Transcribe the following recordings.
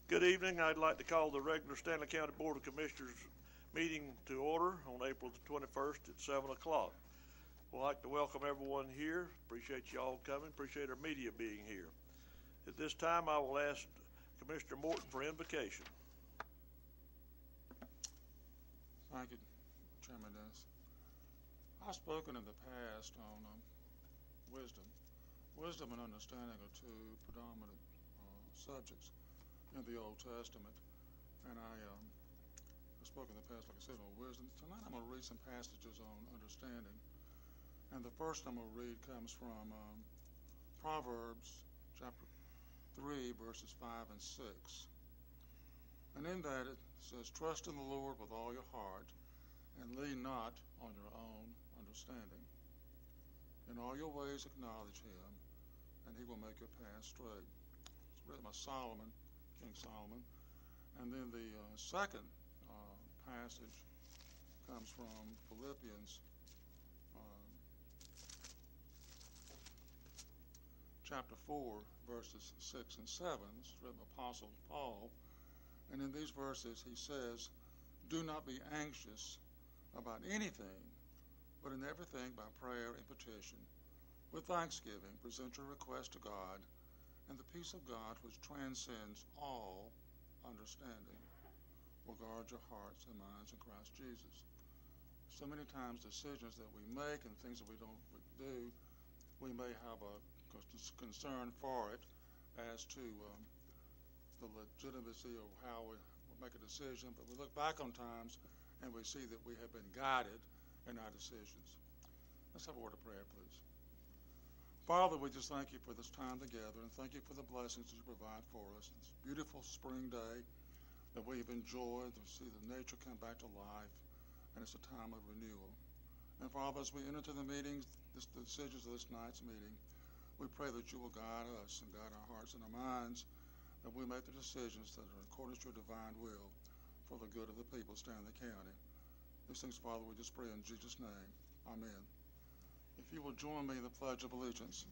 Good evening. I'd like to call the regular Stanley County Board of Commissioners meeting to order on April the 21st at 7 o'clock. We'd like to welcome everyone here. Appreciate you all coming. Appreciate our media being here. At this time, I will ask Commissioner Morton for invocation. Thank you, Chairman Dennis. I've spoken in the past on wisdom. Wisdom and understanding are two predominant subjects in the Old Testament. And I've spoken in the past, like I said, on wisdom. Tonight I'm going to read some passages on understanding. And the first I'm going to read comes from Proverbs chapter 3, verses 5 and 6. And in that it says, "Trust in the Lord with all your heart, and lean not on your own understanding. In all your ways acknowledge him, and he will make your path straight." It's written by Solomon, King Solomon. And then the second passage comes from Philippians chapter 4, verses 6 and 7. It's written by Apostle Paul. And in these verses he says, "Do not be anxious about anything, but in everything by prayer and petition, with thanksgiving, present your request to God, and the peace of God, which transcends all understanding, will guard your hearts and minds in Christ Jesus." So many times decisions that we make and things that we don't do, we may have a concern for it as to the legitimacy of how we make a decision, but we look back on times and we see that we have been guided in our decisions. Let's have a word of prayer, please. Father, we just thank you for this time together, and thank you for the blessings that you provide for us. This beautiful spring day that we've enjoyed, to see the nature come back to life, and it's a time of renewal. And Father, as we enter into the meetings, the decisions of this night's meeting, we pray that you will guide us and guide our hearts and our minds, that we make the decisions that are in accordance to your divine will for the good of the people of Stanley County. These things, Father, we just pray in Jesus' name. Amen. If you will join me in the Pledge of Allegiance.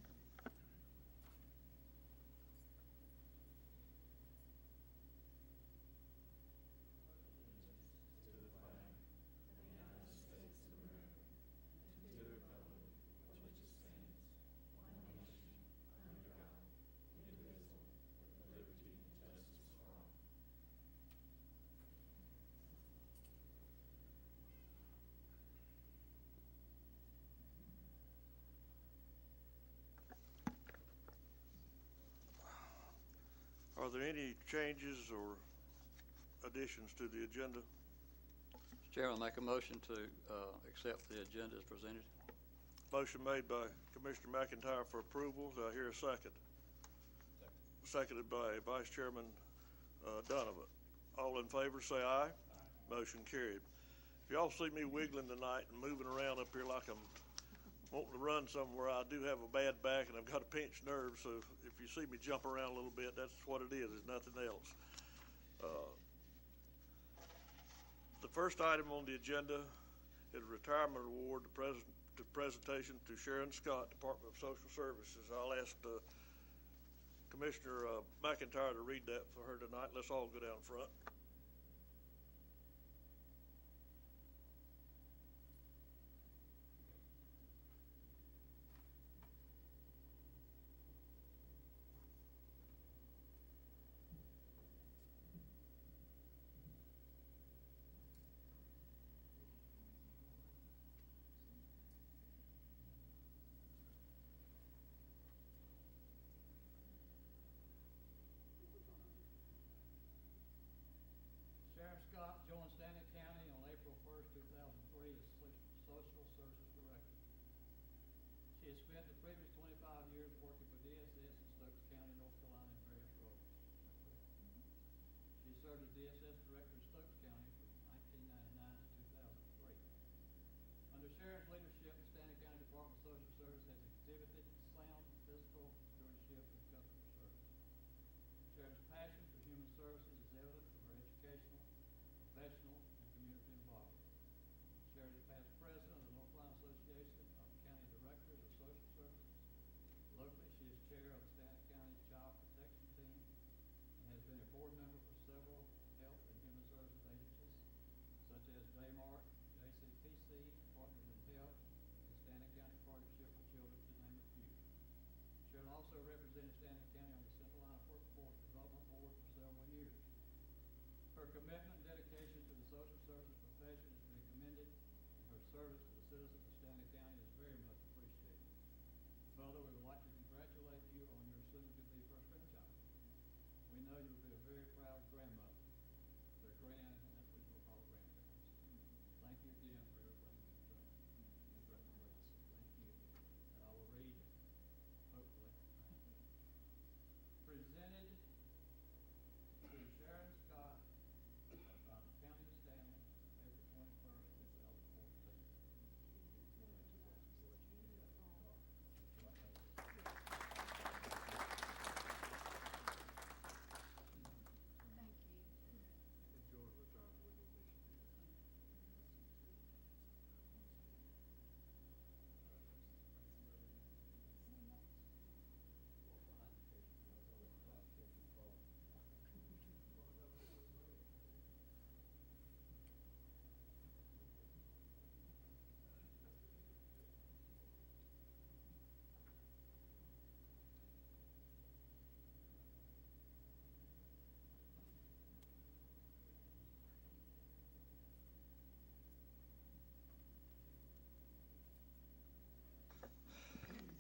Are there any changes or additions to the agenda? Mr. Chairman, I'll make a motion to accept the agenda as presented. Motion made by Commissioner McIntyre for approval. Do I hear a second? Seconded by Vice Chairman Donovan. All in favor say aye. Motion carried. If y'all see me wiggling tonight and moving around up here like I'm wanting to run somewhere, I do have a bad back and I've got a pinched nerve, so if you see me jump around a little bit, that's what it is. It's nothing else. The first item on the agenda is retirement award to presentation to Sharon Scott, Department of Social Services. I'll ask Commissioner McIntyre to read that for her tonight. Let's all go down front. Sharon Scott joined Stanley County on April 1st, 2003 as Social Services Director. She has spent the previous 25 years working for DSS in Stokes County, North Carolina in various roles. She served as DSS Director in Stokes County from 1999 to 2003. Under Sharon's leadership, the Stanley County Department of Social Services has exhibited sound fiscal stewardship and customer service. Sharon's passion for human services is evident from her educational, professional, and community involvement. Sharon is past president of the North Carolina Association of County Directors of Social Services. Locally, she is chair of the Stanley County Child Protection Team and has been a board member for also represented Stanley County on the Central Line Workforce Development Board for several years. Her commitment and dedication to the social services profession has been commended, and her service to the citizens of Stanley County is very much appreciated. Further, we would like to congratulate you on your soon-to-be first grandchild. We know you will be a very proud grandmother. They're grand, and that's what you'll call grandparents. Thank you again for everything you've done. Congratulations. Thank you. And I will read, hopefully. Presented to Sharon Scott by the County of Stanley, April 21st, 2014. Thank you. Enjoy retirement with your mission.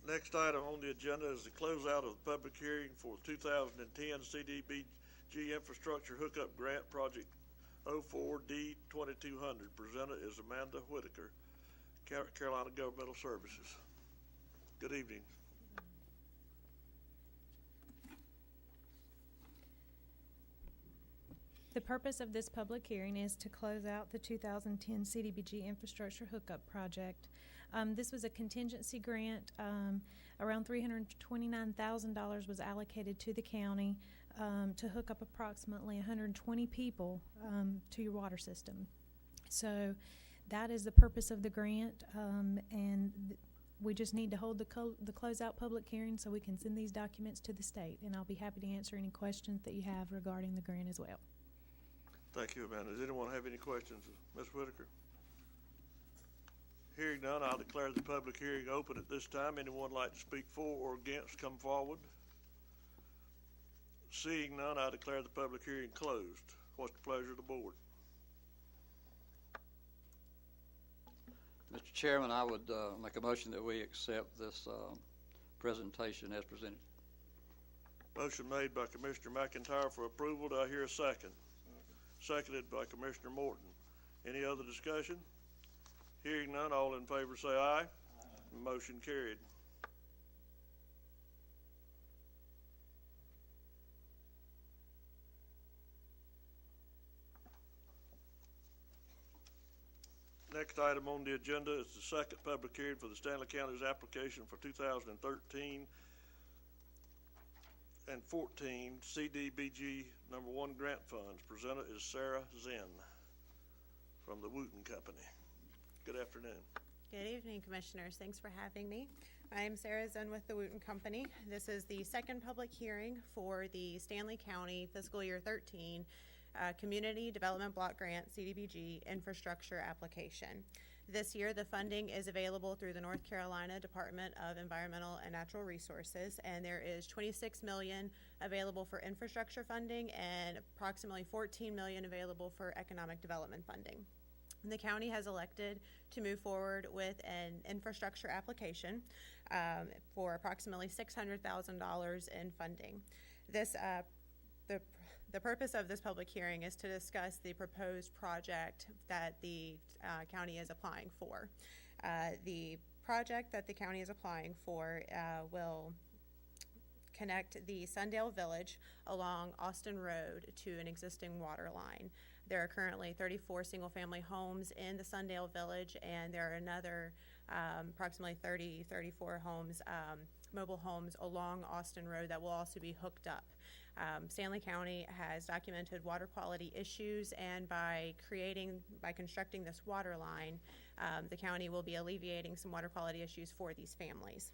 Next item on the agenda is the closeout of the public hearing for 2010 CDBG Infrastructure Hookup Grant Project 04D2200. Presenter is Amanda Whitaker, Carolina Governmental Services. Good evening. The purpose of this public hearing is to close out the 2010 CDBG Infrastructure Hookup Project. This was a contingency grant. Around $329,000 was allocated to the county to hook up approximately 120 people to your water system. So that is the purpose of the grant, and we just need to hold the closeout public hearing so we can send these documents to the state, and I'll be happy to answer any questions that you have regarding the grant as well. Thank you, Amanda. Does anyone have any questions of Ms. Whitaker? Hearing none, I'll declare the public hearing open at this time. Anyone like to speak for or against, come forward. Seeing none, I declare the public hearing closed. What's the pleasure of the board? Mr. Chairman, I would make a motion that we accept this presentation as presented. Motion made by Commissioner McIntyre for approval. Do I hear a second? Seconded by Commissioner Morton. Any other discussion? Hearing none, all in favor say aye. Aye. Motion carried. Next item on the agenda is the second public hearing for the Stanley County's application for 2013 and 14 CDBG number 1 grant funds. Presenter is Sarah Zinn from the Wooten Company. Good afternoon. Good evening, Commissioners. Thanks for having me. I'm Sarah Zinn with the Wooten Company. This is the second public hearing for the Stanley County Fiscal Year 13 Community Development Block Grant CDBG infrastructure application. This year, the funding is available through the North Carolina Department of Environmental and Natural Resources, and there is $26 million available for infrastructure funding and approximately $14 million available for economic development funding. And the county has elected to move forward with an infrastructure application for approximately $600,000 in funding. The purpose of this public hearing is to discuss the proposed project that the county is applying for. The project that the county is applying for will connect the Sundale Village along Austin Road to an existing water line. There are currently 34 single-family homes in the Sundale Village, and there are another approximately 34 homes, mobile homes along Austin Road that will also be hooked up. Stanley County has documented water quality issues, and by constructing this water line, the county will be alleviating some water quality issues for these families.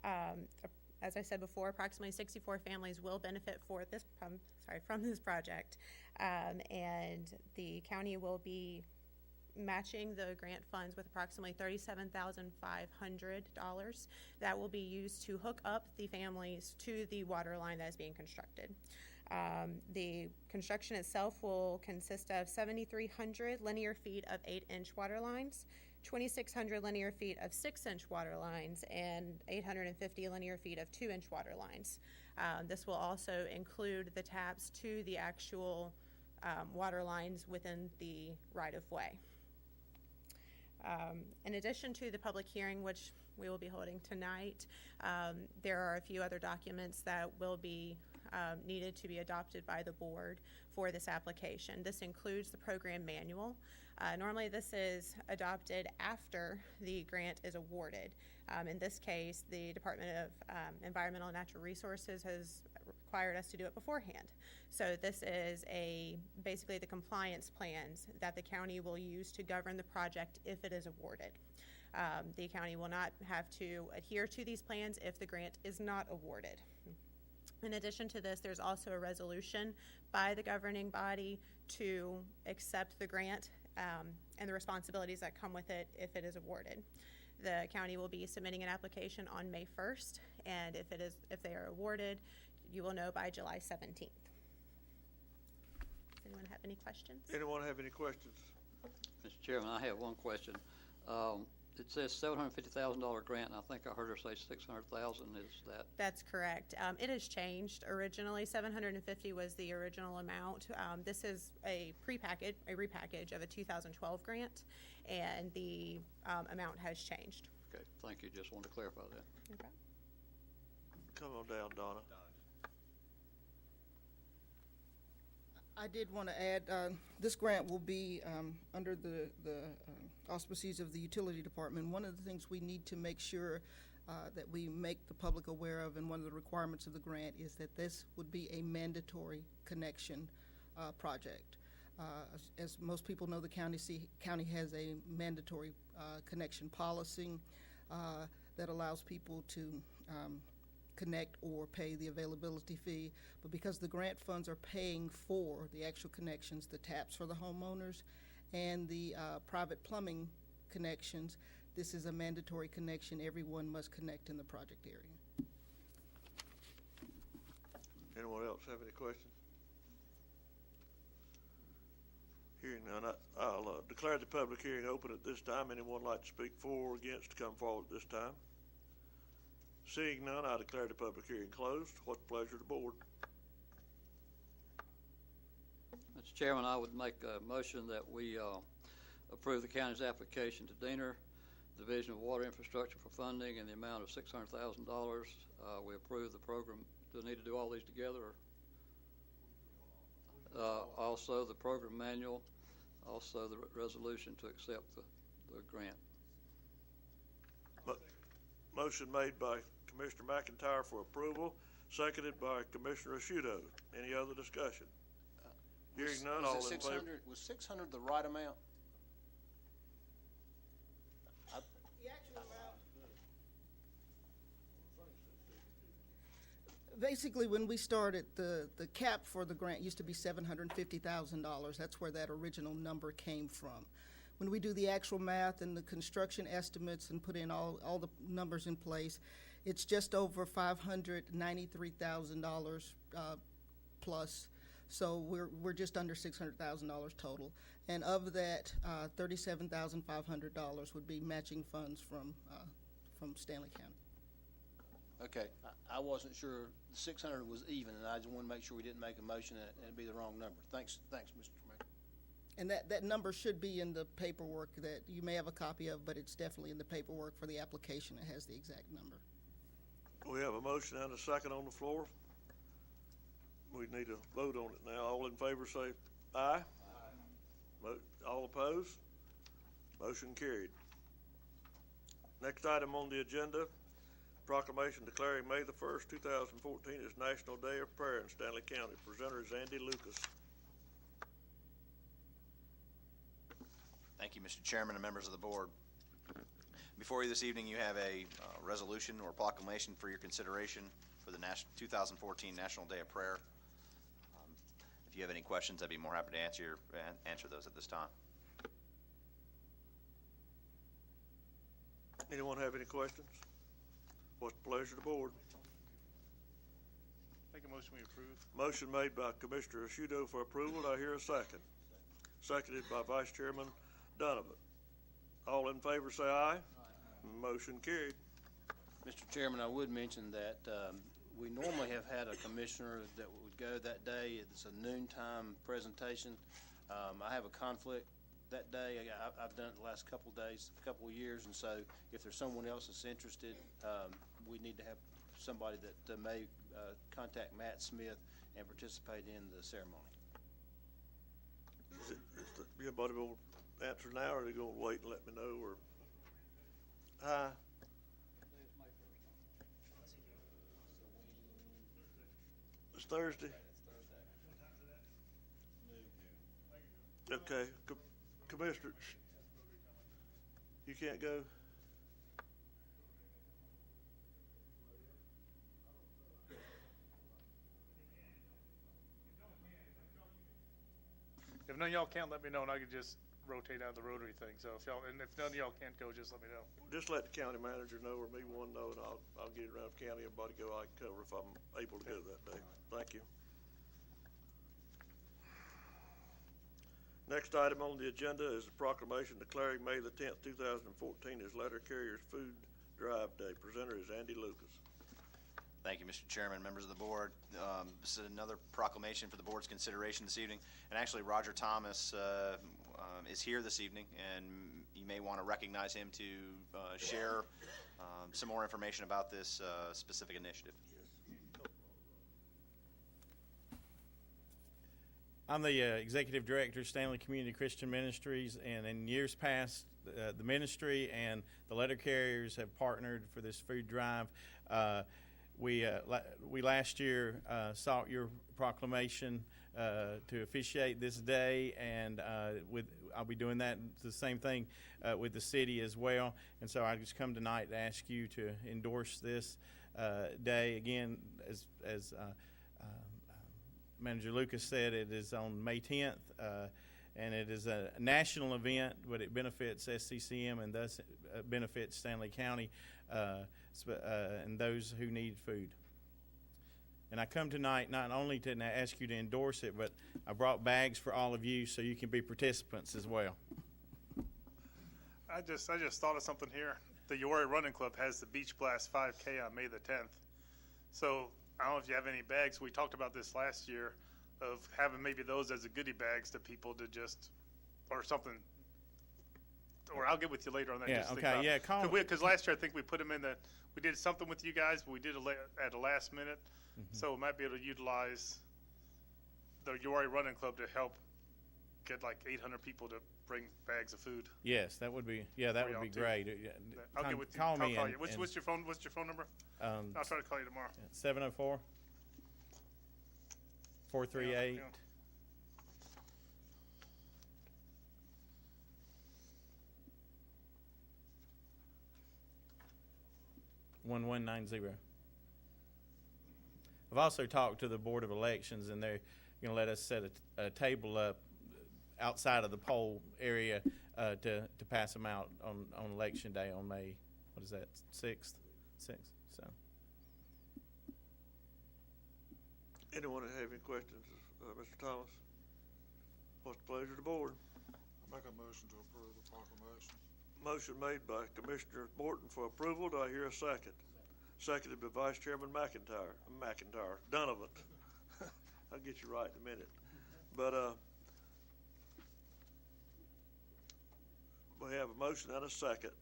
As I said before, approximately 64 families will benefit from this project, and the county will be matching the grant funds with approximately $37,500 that will be used to hook up the families to the water line that is being constructed. The construction itself will consist of 7,300 linear feet of 8-inch water lines, 2,600 linear feet of 6-inch water lines, and 850 linear feet of 2-inch water lines. This will also include the taps to the actual water lines within the right-of-way. In addition to the public hearing, which we will be holding tonight, there are a few other documents that will be needed to be adopted by the board for this application. This includes the program manual. Normally this is adopted after the grant is awarded. In this case, the Department of Environmental and Natural Resources has required us to do it beforehand. So this is basically the compliance plans that the county will use to govern the project if it is awarded. The county will not have to adhere to these plans if the grant is not awarded. In addition to this, there's also a resolution by the governing body to accept the grant and the responsibilities that come with it if it is awarded. The county will be submitting an application on May 1st, and if they are awarded, you will know by July 17th. Does anyone have any questions? Anyone have any questions? Mr. Chairman, I have one question. It says $750,000 grant, and I think I heard her say $600,000. Is that? That's correct. It has changed. Originally, $750 was the original amount. This is a repackage of a 2012 grant, and the amount has changed. Okay, thank you. Just wanted to clarify that. Okay. Come on down, Donna. I did want to add, this grant will be under the auspices of the Utility Department. One of the things we need to make sure that we make the public aware of, and one of the requirements of the grant, is that this would be a mandatory connection project. As most people know, the county has a mandatory connection policy that allows people to connect or pay the availability fee, but because the grant funds are paying for the actual connections, the taps for the homeowners, and the private plumbing connections, this is a mandatory connection. Everyone must connect in the project area. Anyone else have any questions? Hearing none, I'll declare the public hearing open at this time. Anyone like to speak for or against to come forward at this time? Seeing none, I declare the public hearing closed. What's the pleasure of the board? Mr. Chairman, I would make a motion that we approve the county's application to Diener Division of Water Infrastructure for funding in the amount of $600,000. We approve the program. Do I need to do all these together? Also the program manual, also the resolution to accept the grant. Motion made by Commissioner McIntyre for approval, seconded by Commissioner Asciutto. Any other discussion? Hearing none, all in favor? Was 600 the right amount? The actual amount. Basically, when we started, the cap for the grant used to be $750,000. That's where that original number came from. When we do the actual math and the construction estimates and put in all the numbers in place, it's just over $593,000 plus. So we're just under $600,000 total, and of that, $37,500 would be matching funds from Stanley County. Okay, I wasn't sure the 600 was even, and I just want to make sure we didn't make a motion and it'd be the wrong number. Thanks, Mr. Mayor. And that number should be in the paperwork that you may have a copy of, but it's definitely in the paperwork for the application. It has the exact number. We have a motion and a second on the floor. We need to vote on it now. All in favor say aye. Aye. All opposed? Motion carried. Next item on the agenda, proclamation declaring May the 1st, 2014 is National Day of Prayer in Stanley County. Presenter is Andy Lucas. Thank you, Mr. Chairman and members of the board. Before you this evening, you have a resolution or proclamation for your consideration for the 2014 National Day of Prayer. If you have any questions, I'd be more happy to answer those at this time. Anyone have any questions? What's the pleasure of the board? Make a motion we approve. Motion made by Commissioner Ashudo for approval. Do I hear a second? Seconded by Vice Chairman Donovan. All in favor say aye. Motion carried. Mr. Chairman, I would mention that we normally have had a commissioner that would go that day. It's a noontime presentation. I have a conflict that day. I've done it the last couple of days, couple of years, and so if there's someone else that's interested, we need to have somebody that may contact Matt Smith and participate in the ceremony. Is anybody will answer now, or are they gonna wait and let me know, or? Huh? It's Thursday? Okay, Commissioner, you can't go? If none of y'all can't, let me know, and I could just rotate out of the Rotary thing. So if y'all, and if none of y'all can't go, just let me know. Just let the county manager know, or me one know, and I'll get it around the county, everybody go, I can cover if I'm able to go that day. Thank you. Next item on the agenda is a proclamation declaring May the 10th, 2014 as Letter Carriers Food Drive Day. Presenter is Andy Lucas. Thank you, Mr. Chairman, members of the board. This is another proclamation for the board's consideration this evening. And actually, Roger Thomas is here this evening, and you may want to recognize him to share some more information about this specific initiative. I'm the Executive Director of Stanley Community Christian Ministries, and in years past, the ministry and the letter carriers have partnered for this food drive. We last year sought your proclamation to officiate this day, and I'll be doing that, the same thing with the city as well. And so I just come tonight to ask you to endorse this day. Again, as Manager Lucas said, it is on May 10th, and it is a national event, but it benefits SCCM and thus benefits Stanley County and those who need food. And I come tonight not only to ask you to endorse it, but I brought bags for all of you so you can be participants as well. I just thought of something here. The Uwharrie Running Club has the Beach Blast 5K on May the 10th. So I don't know if you have any bags. We talked about this last year of having maybe those as a goodie bags to people to just, or something. Or I'll get with you later on that. Yeah, just okay, yeah, call me. Because last year I think we put them in the, we did something with you guys, but we did it at the last minute. Mm-hmm. So we might be able to utilize the Uwharrie Running Club to help get like 800 people to bring bags of food. Yes, that would be, yeah, that would be great. I'll get with you. Call me. I'll call you. What's your phone number? I'll try to call you tomorrow. 704 438 1190. I've also talked to the Board of Elections, and they're going to let us set a table up outside of the poll area to pass them out on Election Day on May, what is that, 6th? So. Anyone have any questions, Mr. Thomas? What's the pleasure of the board? Make a motion to approve the proclamation. Motion made by Commissioner Morton for approval. Do I hear a second? Seconded by Vice Chairman Donovan. I'll get you right in a minute. But we have a motion and a second.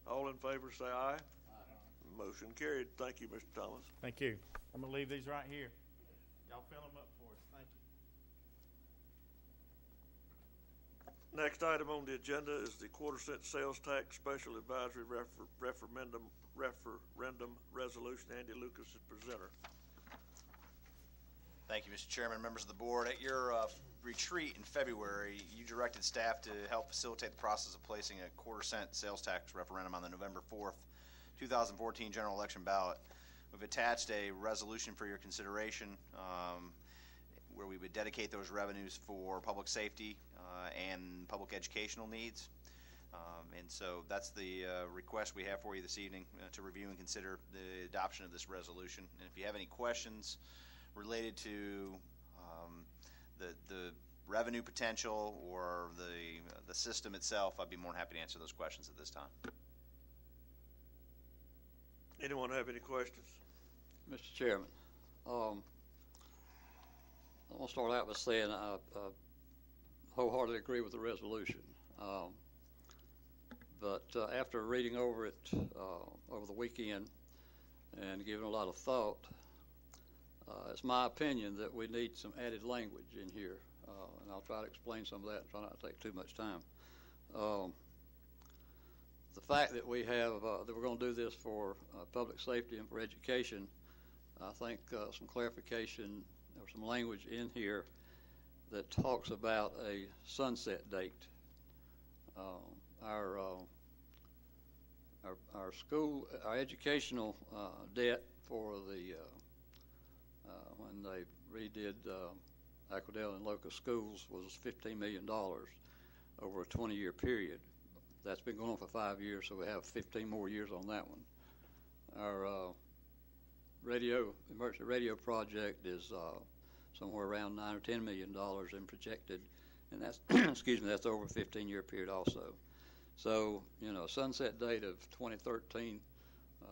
All in favor say aye. Aye. Motion carried. Thank you, Mr. Thomas. Thank you. I'm going to leave these right here. Y'all fill them up for us. Thank you. Next item on the agenda is the quarter-cent sales tax special advisory referendum resolution. Andy Lucas is presenter. Thank you, Mr. Chairman, members of the board. At your retreat in February, you directed staff to help facilitate the process of placing a quarter-cent sales tax referendum on the November 4th, 2014 general election ballot. We've attached a resolution for your consideration where we would dedicate those revenues for public safety and public educational needs. And so that's the request we have for you this evening to review and consider the adoption of this resolution. And if you have any questions related to the revenue potential or the system itself, I'd be more than happy to answer those questions at this time. Anyone have any questions? Mr. Chairman, I want to start out by saying I wholeheartedly agree with the resolution. But after reading over it over the weekend and giving a lot of thought, it's my opinion that we need some added language in here. And I'll try to explain some of that and try not to take too much time. The fact that we have, that we're going to do this for public safety and for education, I think some clarification or some language in here that talks about a sunset date. Our educational debt for the when they redid Aquadale and Locust schools was $15 million over a 20-year period. That's been going on for 5 years, so we have 15 more years on that one. Our emergency radio project is somewhere around $9 or $10 million in projected, and that's excuse me, that's over a 15-year period also. So, you know, a sunset date of 2013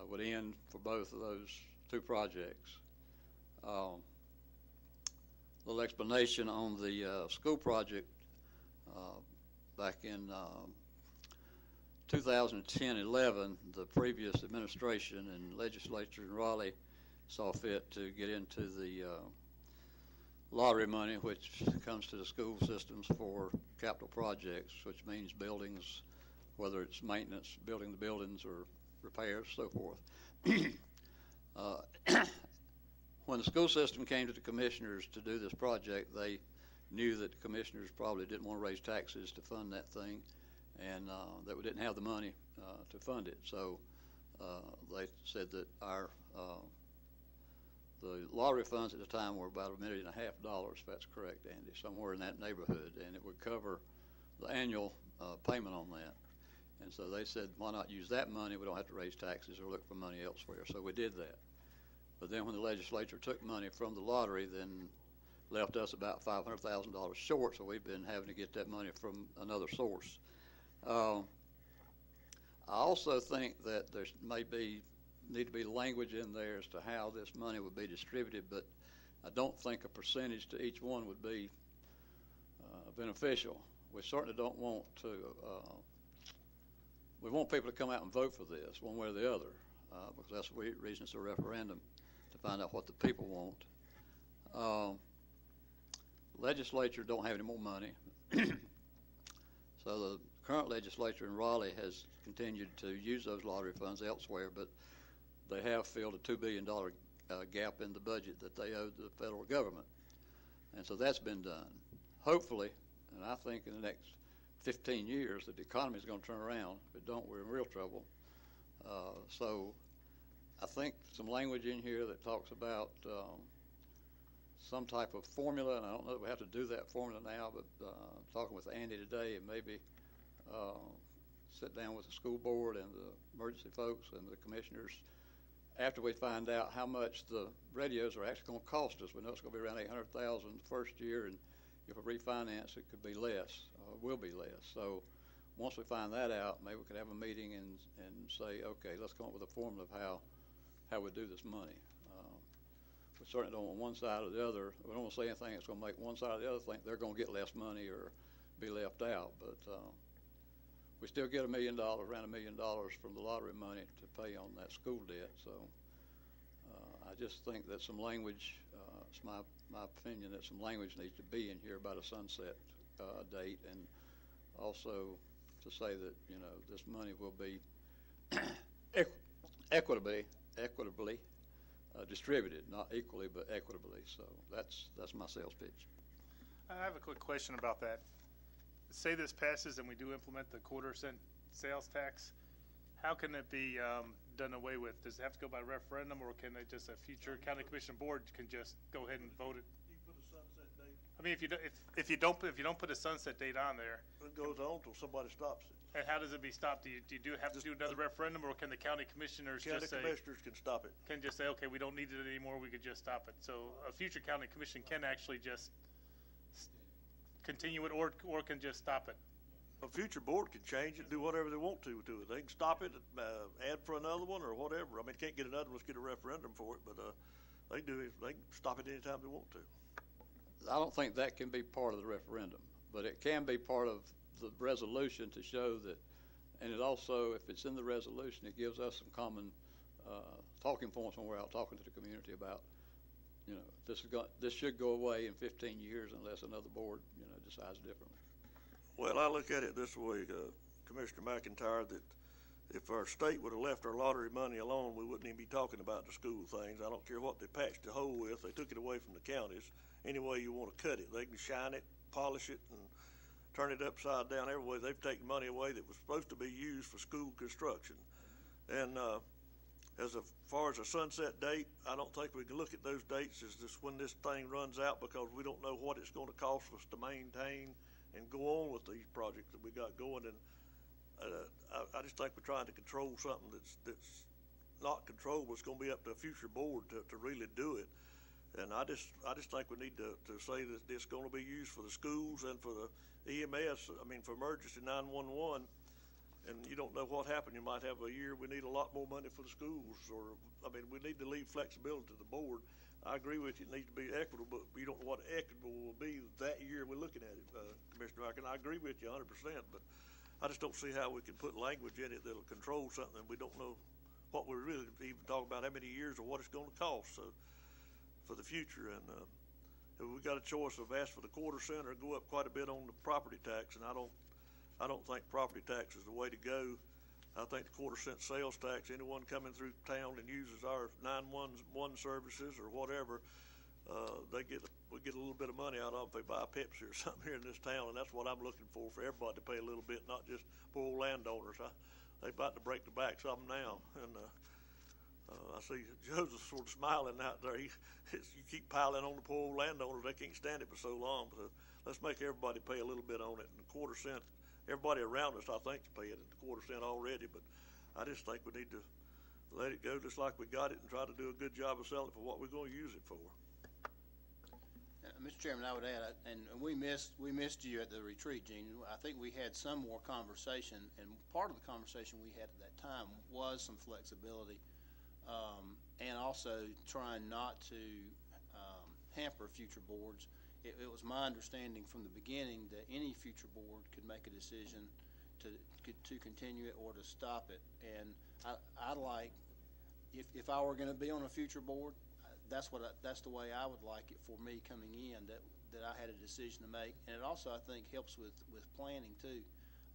would end for both of those two projects. Little explanation on the school project. Back in 2010-11, the previous administration and legislature in Raleigh saw fit to get into the lottery money, which comes to the school systems for capital projects, which means buildings, whether it's maintenance, building the buildings, or repairs, so forth. When the school system came to the commissioners to do this project, they knew that the commissioners probably didn't want to raise taxes to fund that thing, and that we didn't have the money to fund it. So they said that the lottery funds at the time were about $1.5 million, if that's correct, Andy, somewhere in that neighborhood, and it would cover the annual payment on that. And so they said, why not use that money? We don't have to raise taxes or look for money elsewhere. So we did that. But then when the legislature took money from the lottery, then left us about $500,000 short, so we've been having to get that money from another source. I also think that there need to be language in there as to how this money would be distributed, but I don't think a percentage to each one would be beneficial. We certainly don't want to, we want people to come out and vote for this one way or the other, because that's the reason it's a referendum, to find out what the people want. Legislature don't have any more money. So the current legislature in Raleigh has continued to use those lottery funds elsewhere, but they have filled a $2 billion gap in the budget that they owed the federal government. And so that's been done. Hopefully, and I think in the next 15 years that the economy is going to turn around. If it don't, we're in real trouble. So I think some language in here that talks about some type of formula, and I don't know that we have to do that formula now, but talking with Andy today, and maybe sit down with the school board and the emergency folks and the commissioners after we find out how much the radios are actually going to cost us. We know it's going to be around $800,000 the first year, and if we refinance, it could be less, will be less. So once we find that out, maybe we could have a meeting and say, okay, let's come up with a formula of how we do this money. We certainly don't want one side or the other. We don't want to say anything that's going to make one side or the other think they're going to get less money or be left out. But we still get around $1 million from the lottery money to pay on that school debt. So I just think that some language, it's my opinion that some language needs to be in here about a sunset date, and also to say that, you know, this money will be equitably distributed, not equally, but equitably. So that's my sales pitch. I have a quick question about that. Say this passes and we do implement the quarter-cent sales tax, how can it be done away with? Does it have to go by referendum, or can it just a future county commission board can just go ahead and vote it? You put a sunset date? I mean, if you don't put a sunset date on there, It goes on till somebody stops it. and how does it be stopped? Do you have to do another referendum, or can the county commissioners County just say, commissioners can stop it. okay, we don't need it anymore, we could just stop it? So a future county commission can actually just continue it, or can just stop it. A future board can change it, do whatever they want to it. They can stop it, add for another one or whatever. I mean, can't get another one, let's get a referendum for it, but, they can stop it anytime they want to. I don't think that can be part of the referendum, but it can be part of the resolution to show that, and it also, if it's in the resolution, it gives us some common talking points when we're out talking to the community about, this should go away in 15 years unless another board, decides differently. Well, I look at it this way, Commissioner McIntyre, that if our state would have left our lottery money alone, we wouldn't even be talking about the school things. I don't care what they patched the hole with. They took it away from the counties. Any way you want to cut it, they can shine it, polish it, and turn it upside down every way. They've taken money away that was supposed to be used for school construction. And as far as a sunset date, I don't think we can look at those dates as just when this thing runs out, because we don't know what it's going to cost us to maintain and go on with these projects that we got going. And I just think we're trying to control something that's not controllable. It's going to be up to a future board to really do it. And I just think we need to say that it's going to be used for the schools and for the EMS. I mean, for emergency 911. And you don't know what happened. You might have a year we need a lot more money for the schools, or I mean, we need to leave flexibility to the board. I agree with you; it needs to be equitable, but we don't know what equitable will be that year we're looking at it, Commissioner Markin. I agree with you 100%, but I just don't see how we can put language in it that'll control something we don't know what we're really even talking about, how many years or what it's going to cost. So for the future, and we got a choice of ask for the quarter cent or go up quite a bit on the property tax, and I don't think property tax is the way to go. I think the quarter cent sales tax, anyone coming through town and uses our 911 services or whatever, we get a little bit of money out of them if they buy a Pepsi or something here in this town, and that's what I'm looking for everybody to pay a little bit, not just poor old landowners. They about to break the backs of them now, and I see Joseph sort of smiling out there. You keep piling on the poor old landowners, they can't stand it for so long. So let's make everybody pay a little bit on it, and a quarter cent. Everybody around us, I think, is paying it a quarter cent already, but I just think we need to let it go just like we got it and try to do a good job of selling it for what we're going to use it for. Mr. Chairman, I would add, and we missed you at the retreat, Gene. I think we had some more conversation, and part of the conversation we had at that time was some flexibility, and also trying not to hamper future boards. It was my understanding from the beginning that any future board could make a decision to continue it or to stop it. And I'd like, if I were going to be on a future board, that's the way I would like it for me coming in, that I had a decision to make. And it also, I think, helps with planning too.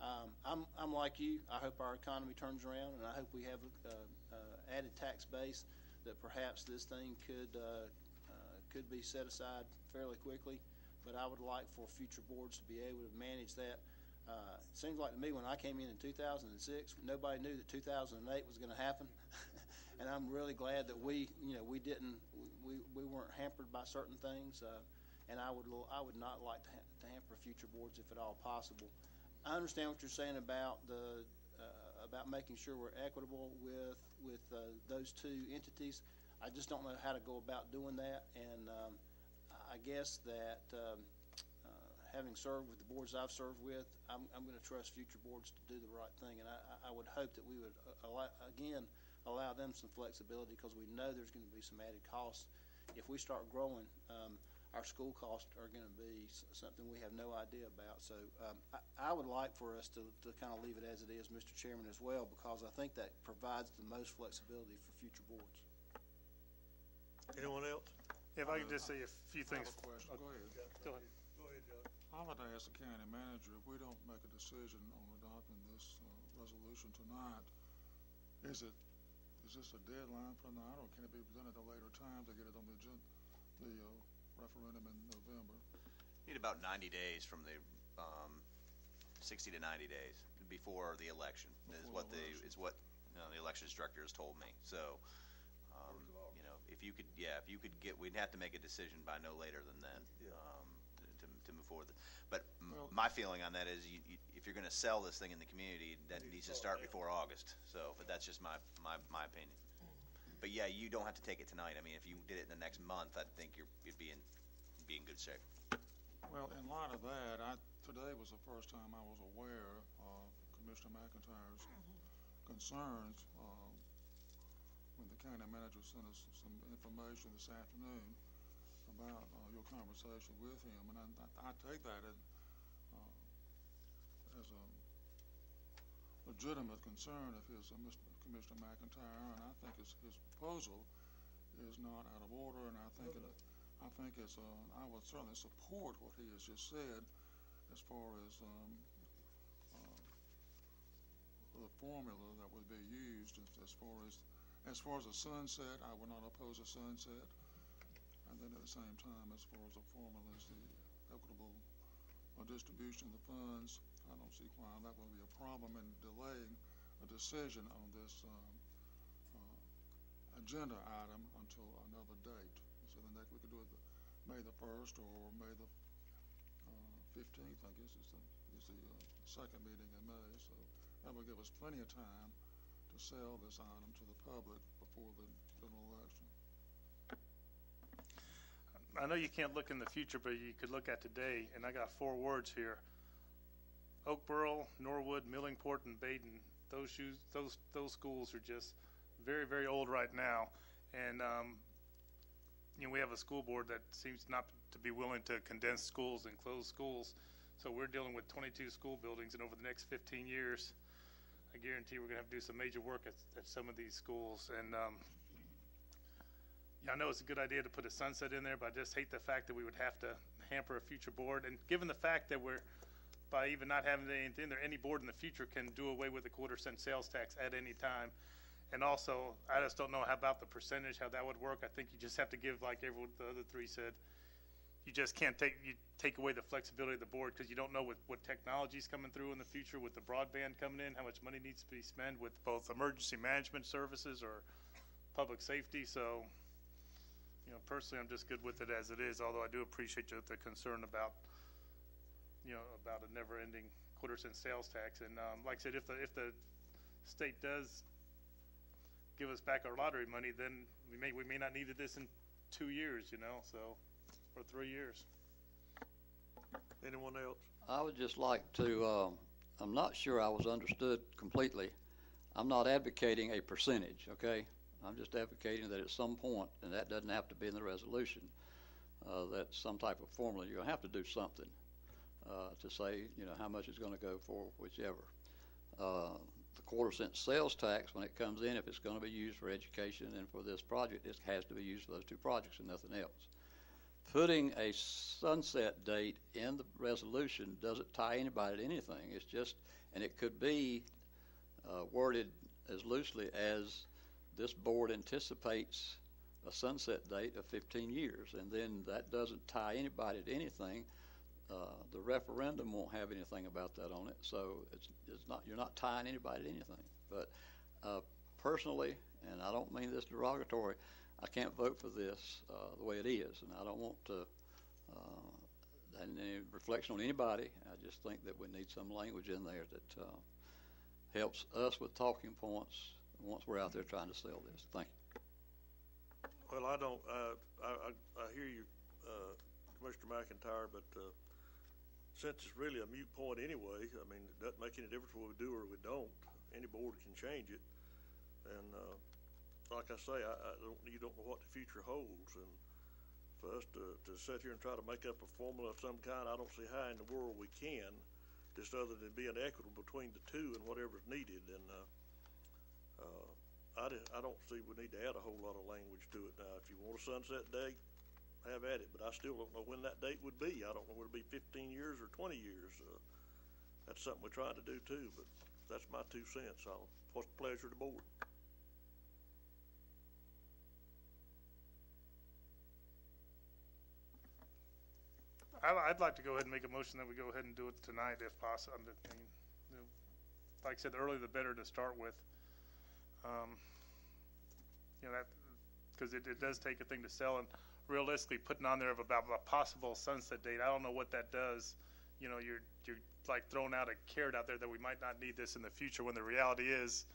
I'm like you. I hope our economy turns around, and I hope we have a added tax base that perhaps this thing could be set aside fairly quickly, but I would like for future boards to be able to manage that. It seems like to me when I came in 2006, nobody knew that 2008 was going to happen, and I'm really glad that we weren't hampered by certain things, and I would not like to hamper future boards if at all possible. I understand what you're saying about about making sure we're equitable with those two entities. I just don't know how to go about doing that, and I guess that having served with the boards I've served with, I'm going to trust future boards to do the right thing, and I would hope that we would allow them some flexibility, because we know there's going to be some added costs. If we start growing, our school costs are going to be something we have no idea about. So I would like for us to kind of leave it as it is, Mr. Chairman, as well, because I think that provides the most flexibility for future boards. Anyone else? If I could just say a few I things. have a question. Go ahead. Go ahead. Go ahead, John. I'd like to ask the county manager, if we don't make a decision on adopting this resolution tonight, is this a deadline for tonight, or can it be done at a later time to get it on the referendum in November? Need about 90 days from the 60 to 90 days before the election is what the elections director has told me. So, if you could get, we'd have to make a decision by no later than then, my feeling on that is if you're gonna sell this thing in the community, that needs to start before August. So, but that's just my opinion. But yeah, you don't have to take it tonight. I mean, if you did it in the next month, I think you'd be in good shape. Well, in light of that, today was the first time I was aware of Commissioner McIntyre's concerns when the county manager sent us some information this afternoon about your conversation with him, and I take that as a legitimate concern of his, Commissioner McIntyre, and I think his proposal is not out of order, and I think I would certainly support what he has just said as far as the formula that would be used as far as a sunset. I would not oppose a sunset, and then at the same time, as far as the formula is the equitable distribution of the funds, I don't see why that would be a problem in delaying a decision on this agenda item until another date. So then we could do it May the 1st or May the 15th, I guess is the second meeting in May. So that would give us plenty of time to sell this item to the public before the general election. I know you can't look in the future, but you could look at today, and I got 4 words here: Oakboro, Norwood, Millingport, and Baden. Those schools are just very, very old right now, and we have a school board that seems not to be willing to condense schools and close schools. So we're dealing with 22 school buildings, and over the next 15 years, I guarantee we're going to have to do some major work at some of these schools. And I know it's a good idea to put a sunset in there, but I just hate the fact that we would have to hamper a future board. And given the fact that by even not having anything there, any board in the future can do away with the 1/4-cent sales tax at any time. And also, I just don't know how about the percentage, how that would work. I think you just have to give, like the other 3 said, you just can't take away the flexibility of the board, because you don't know what technology is coming through in the future with the broadband coming in, how much money needs to be spent with both emergency management services or public safety. So, personally, I'm just good with it as it is, although I do appreciate the concern about a never-ending 1/4-cent sales tax. And like I said, if the state does give us back our lottery money, then we may not need this in 2 years, so, or 3 years. Anyone else? I would just like to, I'm not sure I was understood completely. I'm not advocating a percentage, okay? I'm just advocating that at some point, and that doesn't have to be in the resolution, that some type of formula, you're going to have to do something to say, how much it's going to go for whichever. The 1/4-cent sales tax, when it comes in, if it's going to be used for education and for this project, it has to be used for those 2 projects and nothing else. Putting a sunset date in the resolution doesn't tie anybody to anything. It's just, and it could be worded as loosely as this board anticipates a sunset date of 15 years, and then that doesn't tie anybody to anything. The referendum won't have anything about that on it, so it's not, you're not tying anybody to anything. But personally, and I don't mean this derogatory, I can't vote for this the way it is, and I don't want to and any reflection on anybody. I just think that we need some language in there that helps us with talking points once we're out there trying to sell this. Thank you. Well, I don't, I hear you, Commissioner McIntyre, but since it's really a moot point anyway, I mean, it doesn't make any difference what we do or we don't. Any board can change it. And like I say, you don't know what the future holds. And for us to sit here and try to make up a formula of some kind, I don't see how in the world we can, just other than being equitable between the 2 and whatever's needed. And I don't see we need to add a whole lot of language to it. Now, if you want a sunset date, have at it, but I still don't know when that date would be. I don't know whether it be 15 years or 20 years. That's something we're trying to do too, but that's my 2 cents. What's the pleasure of the board? I'd like to go ahead and make a motion that we go ahead and do it tonight if possible. Like I said, the earlier the better to start with. That, because it does take a thing to sell, and realistically putting on there about a possible sunset date, I don't know what that does you're like throwing out a carrot out there that we might not need this in the future, when the reality is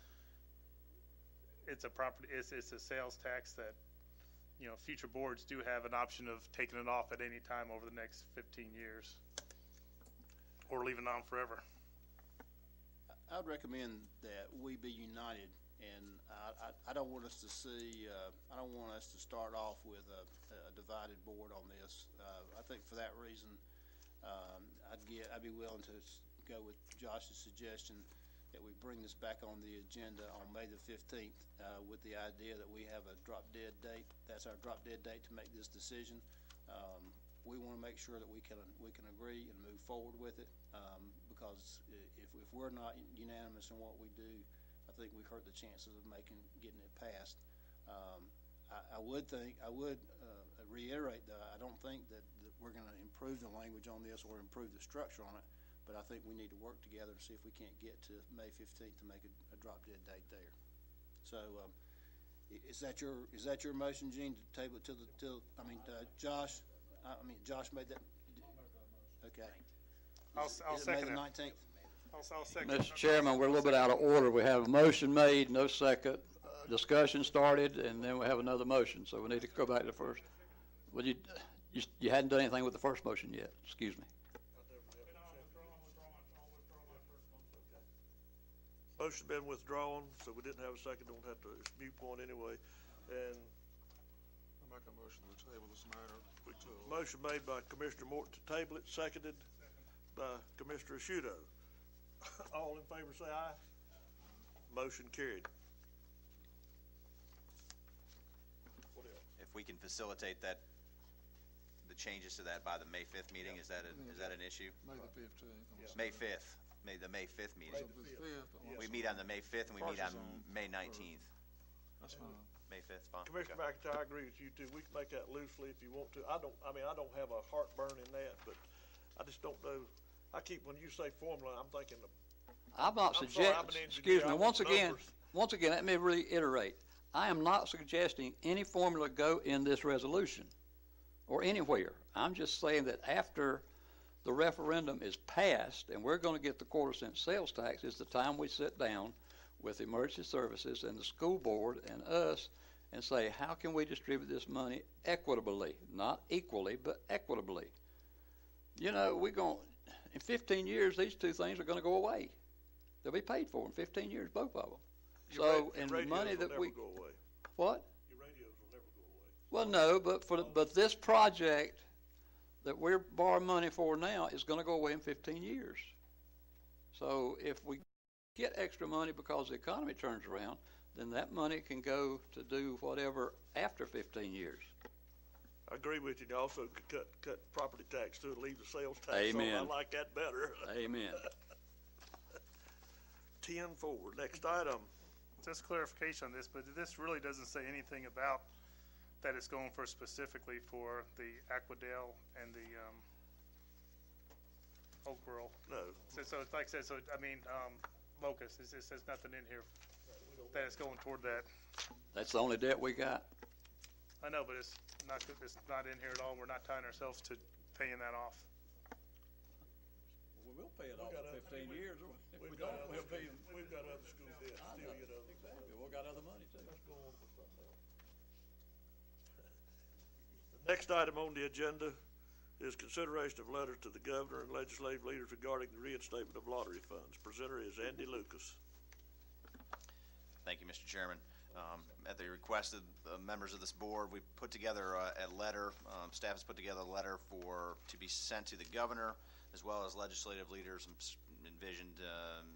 it's a sales tax that, future boards do have an option of taking it off at any time over the next 15 years or leaving it on forever. I would recommend that we be united, and I don't want us to see, I don't want us to start off with a divided board on this. I think for that reason, I'd be willing to go with Josh's suggestion that we bring this back on the agenda on May the 15th with the idea that we have a drop dead date. That's our drop dead date to make this decision. We want to make sure that we can agree and move forward with it, because if we're not unanimous in what we do, I think we've hurt the chances of getting it passed. I would reiterate that I don't think that we're going to improve the language on this or improve the structure on it, but I think we need to work together and see if we can't get to May 15th to make a drop dead date there. So, is that your motion, Gene, to table it Josh? Josh made that. Okay. I'll second it. May the 19th. I'll second. Mr. Chairman, we're a little bit out of order. We have a motion made, no second. Discussion started, and then we have another motion, so we need to go back to the first. Well, you hadn't done anything with the first motion yet. Excuse me. Motion been withdrawn, so we didn't have a second. Don't have to, it's mute point anyway. And I make a motion to table this matter. motion made by Commissioner Morton to table it, seconded by Commissioner Ashudo. All in favor say aye. Motion carried. What else? If we can facilitate the changes to that by the May 5th meeting, is that an issue? May the 15th. May 5th, the May 5th meeting. We meet on the May 5th and we meet on May 19th. That's fine. May 5th, fine. Commissioner McIntyre, I agree with you too. We can make that loosely if you want to. I don't have a heartburn in that, but I just don't know. When you say formula, I'm thinking of. I'm not suggesting, excuse me, once again, let me reiterate. I am not suggesting any formula go in this resolution or anywhere. I'm just saying that after the referendum is passed and we're going to get the quarter-cent sales tax, is the time we sit down with emergency services and the school board and us and say, how can we distribute this money equitably? Not equally, but equitably. In 15 years, these two things are going to go away. They'll be paid for in 15 years, both of them. Your money that we go away. What? Your radios will never go away. Well, no, but this project that we're borrowing money for now is going to go away in 15 years. So if we get extra money because the economy turns around, then that money can go to do whatever after 15 years. I agree with you. You also could cut property tax too and leave the sales tax. Amen. On. I like that better. Amen. 10-4. Next item. Just clarification on this, but this really doesn't say anything about that it's going for specifically for the Aquadale and the Oakboro. No. So it's like I said, Locust, it says nothing in here that it's going toward that. That's the only debt we got. I know, but it's not in here at all. We're not tying ourselves to paying that off. We will pay it off in 15 years. If we don't, we'll pay it. We've got other school debt. Exactly. We've got other money too. Let's go on with something else. The next item on the agenda is consideration of letters to the governor and legislative leaders regarding the reinstatement of lottery funds. Presenter is Andy Lucas. Thank you, Mr. Chairman. At the request of the members of this board, we put together a letter. Staff has put together a letter to be sent to the governor, as well as legislative leaders, envisioned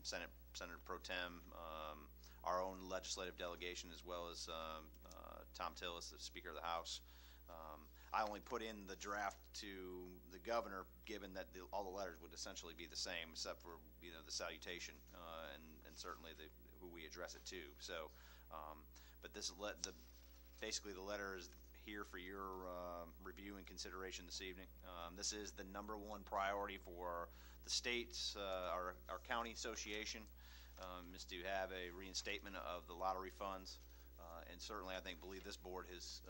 Senator Pro Tem, our own legislative delegation, as well as Tom Tillis, the Speaker of the House. I only put in the draft to the governor, given that all the letters would essentially be the same, except for the salutation and certainly who we address it to. So, but basically the letter is here for your review and consideration this evening. This is the #1 priority for the states, our county association, is to have a reinstatement of the lottery funds. And certainly, I believe this board has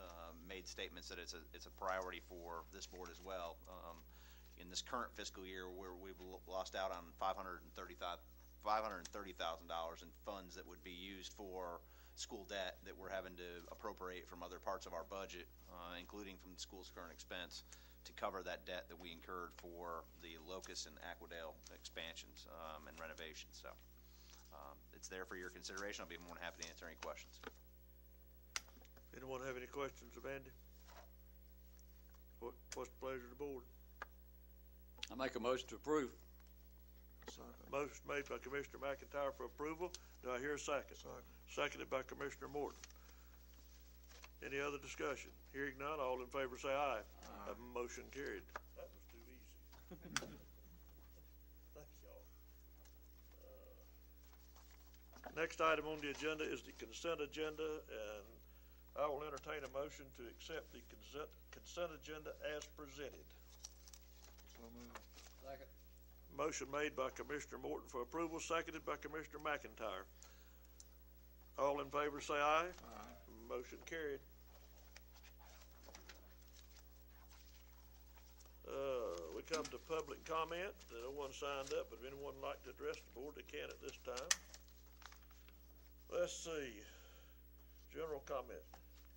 made statements that it's a priority for this board as well. in this current fiscal year where we've lost out on $530,000 in funds that would be used for school debt that we're having to appropriate from other parts of our budget, including from the school's current expense, to cover that debt that we incurred for the Locust and Aquadale expansions and renovations. So it's there for your consideration. I'll be more than happy to answer any questions. Anyone have any questions of Andy? What's the pleasure of the board? I make a motion to approve. Motion made by Commissioner McIntyre for approval. Do I hear a second? Seconded by Commissioner Morton. Any other discussion? Hearing none, all in favor say aye. Motion carried. That was too easy. Thank y'all. Next item on the agenda is the consent agenda, and I will entertain a motion to accept the consent agenda as presented. So moved. Second. Motion made by Commissioner Morton for approval, seconded by Commissioner McIntyre. All in favor say aye. Aye. Motion carried. We come to public comment. No one signed up, but if anyone would like to address the board, they can at this time. Let's see. General comment.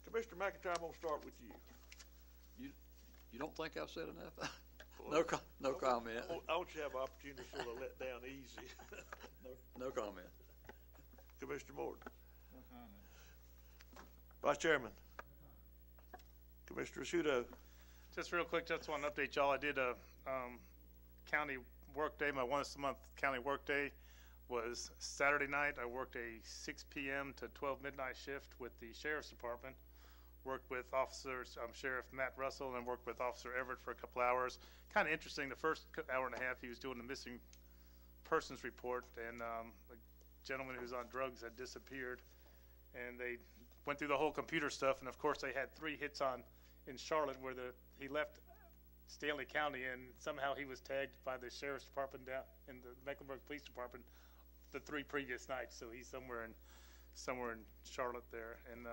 Commissioner McIntyre, I'm gonna start with you. You don't think I've said enough? No comment. I want you to have an opportunity to sort of let down easy. No comment. Commissioner Morton. No comment. Vice Chairman. Commissioner Shudo. Just real quick, just want to update y'all. I did a county work day. My once a month county work day was Saturday night. I worked a 6 p.m. to 12 midnight shift with the Sheriff's Department. Worked with officers, Sheriff Matt Russell, and worked with Officer Everett for a couple hours. Kind of interesting. The first hour and a half, he was doing the missing persons report, and a gentleman who's on drugs had disappeared. And they went through the whole computer stuff, and of course they had 3 hits in Charlotte where he left Stanley County, and somehow he was tagged by the Sheriff's Department down in the Mecklenburg Police Department the 3 previous nights. So he's somewhere in Charlotte there. And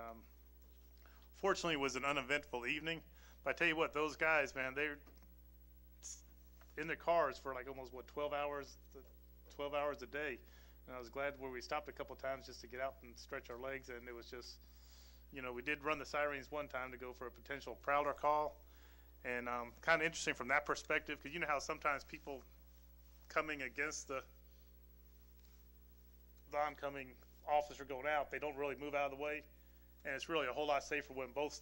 fortunately, it was an uneventful evening. But I tell you what, those guys, man, they're in their cars for like almost 12 hours a day. And I was glad where we stopped a couple times just to get out and stretch our legs. And it was just, we did run the sirens one time to go for a potential prowler call. And kind of interesting from that perspective, because you know how sometimes people coming against the oncoming officer going out, they don't really move out of the way. And it's really a whole lot safer when both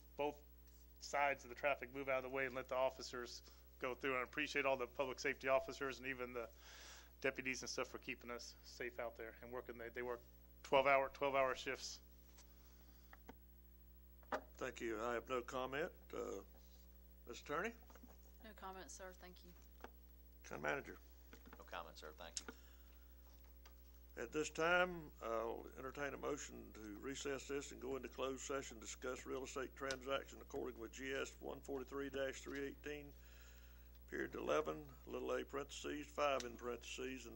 sides of the traffic move out of the way and let the officers go through. And I appreciate all the public safety officers and even the deputies and stuff for keeping us safe out there and working. They work 12-hour shifts. Thank you. I have no comment. Ms. Attorney? No comment, sir. Thank you. County Manager? No comment, sir. Thank you. At this time, I'll entertain a motion to recess this and go into closed session, discuss real estate transaction according with GS 143-318, period 11, little a parentheses, 5 in parentheses. And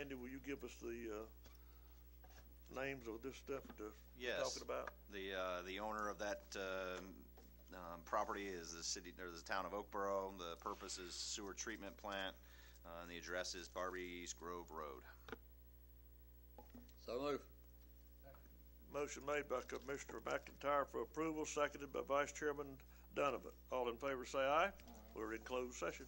Andy, will you give us the names of this stuff we're talking about? The owner of that property is the town of Oakboro. The purpose is sewer treatment plant, and the address is Barbies Grove Road. So move. Motion made by Commissioner McIntyre for approval, seconded by Vice Chairman Donovan. All in favor say aye. We're in closed session.